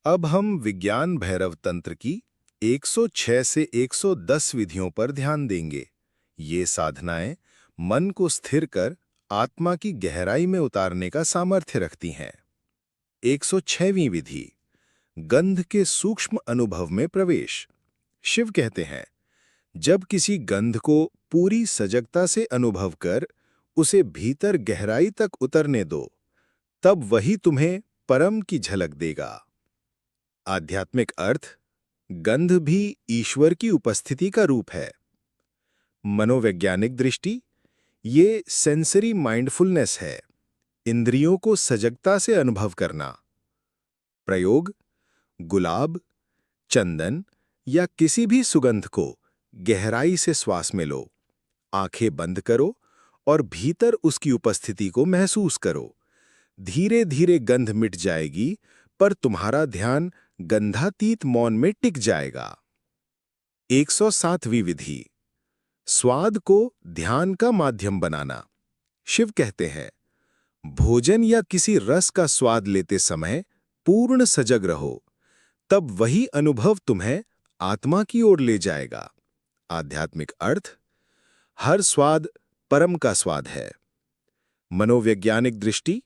अब हम विज्ञान भैरव तंत्र की 106 से 110 विधियों पर ध्यान देंगे। ये साधनाएं मन को स्थिर कर आत्मा की गहराई में उतारने का सामर्थ्य रखती हैं। 106वीं विधि, गंध के सूक्ष्म अनुभव में प्रवेश। शिव कहते हैं, जब किसी गंध को पूरी सजगता से अनुभव कर उसे भीतर गहराई तक उतरने दो, तब वही तुम्हें परम की झलक देगा। आध्यात्मिक अर्थ, गंध भी ईश्वर की उपस्थिति का रूप है। मनोवैज्ञानिक दृष्टि, ये सेंसरी माइंडफुलनेस है, इंद्रियों को सजगता से अनुभव करना। प्रयोग, गुलाब, चंदन या किसी भी सुगंध को गहराई से श्वास में लो, आंखें बंद करो और भीतर उसकी उपस्थिति को महसूस करो। धीरे धीरे गंध मिट जाएगी, पर तुम्हारा ध्यान गंधातीत मौन में टिक जाएगा। 107वीं विधि, स्वाद को ध्यान का माध्यम बनाना। शिव कहते हैं, भोजन या किसी रस का स्वाद लेते समय पूर्ण सजग रहो, तब वही अनुभव तुम्हें आत्मा की ओर ले जाएगा। आध्यात्मिक अर्थ, हर स्वाद परम का स्वाद है। मनोवैज्ञानिक दृष्टि,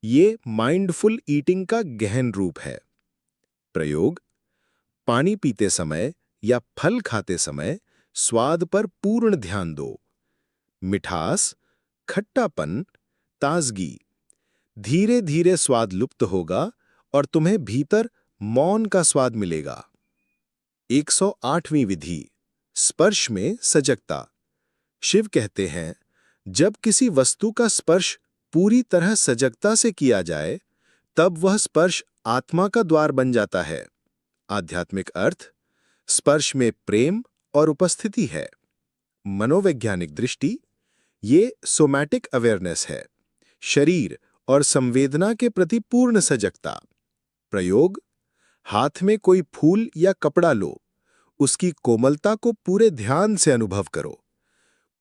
ये माइंडफुल ईटिंग का गहन रूप है। प्रयोग, पानी पीते समय या फल खाते समय स्वाद पर पूर्ण ध्यान दो। मिठास, खट्टापन, ताजगी, धीरे धीरे स्वाद लुप्त होगा और तुम्हें भीतर मौन का स्वाद मिलेगा। 108वीं विधि, स्पर्श में सजगता। शिव कहते हैं, जब किसी वस्तु का स्पर्श पूरी तरह सजगता से किया जाए, तब वह स्पर्श आत्मा का द्वार बन जाता है। आध्यात्मिक अर्थ, स्पर्श में प्रेम और उपस्थिति है। मनोवैज्ञानिक दृष्टि, ये सोमैटिक अवेयरनेस है, शरीर और संवेदना के प्रति पूर्ण सजगता। प्रयोग, हाथ में कोई फूल या कपड़ा लो, उसकी कोमलता को पूरे ध्यान से अनुभव करो।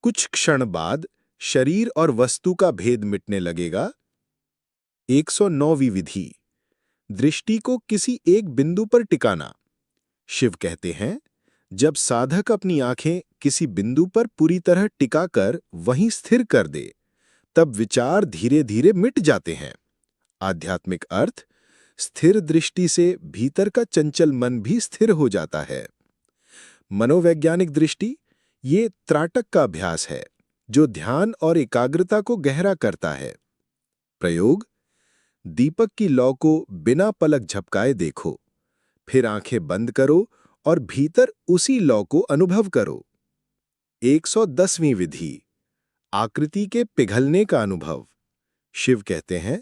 कुछ क्षण बाद शरीर और वस्तु का भेद मिटने लगेगा। 109वीं विधि, दृष्टि को किसी एक बिंदु पर टिकाना। शिव कहते हैं, जब साधक अपनी आंखें किसी बिंदु पर पूरी तरह टिकाकर वहीं स्थिर कर दे, तब विचार धीरे धीरे मिट जाते हैं। आध्यात्मिक अर्थ, स्थिर दृष्टि से भीतर का चंचल मन भी स्थिर हो जाता है। मनोवैज्ञानिक दृष्टि, ये त्राटक का अभ्यास है, जो ध्यान और एकाग्रता को गहरा करता है। प्रयोग, दीपक की लौ को बिना पलक झपकाए देखो, फिर आंखें बंद करो और भीतर उसी लौ को अनुभव करो। 110वीं विधि, आकृति के पिघलने का अनुभव। शिव कहते हैं,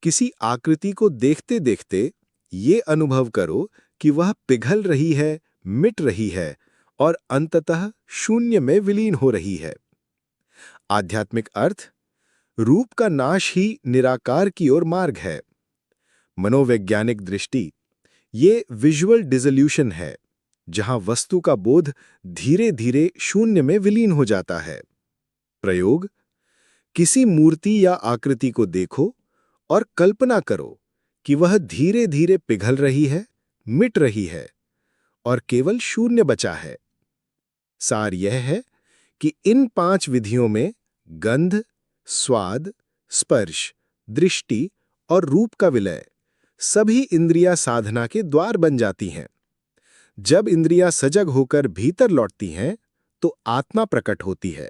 किसी आकृति को देखते देखते ये अनुभव करो कि वह पिघल रही है, मिट रही है और अंततः शून्य में विलीन हो रही है। आध्यात्मिक अर्थ, रूप का नाश ही निराकार की ओर मार्ग है। मनोवैज्ञानिक दृष्टि, ये विजुअल डिसोल्यूशन है, जहां वस्तु का बोध धीरे धीरे शून्य में विलीन हो जाता है। प्रयोग, किसी मूर्ति या आकृति को देखो और कल्पना करो कि वह धीरे धीरे पिघल रही है, मिट रही है और केवल शून्य बचा है। सार यह है कि इन 5 विधियों में गंध, स्वाद, स्पर्श, दृष्टि और रूप का विलय, सभी इंद्रियां साधना के द्वार बन जाती हैं। जब इंद्रियां सजग होकर भीतर लौटती हैं, तो आत्मा प्रकट होती है।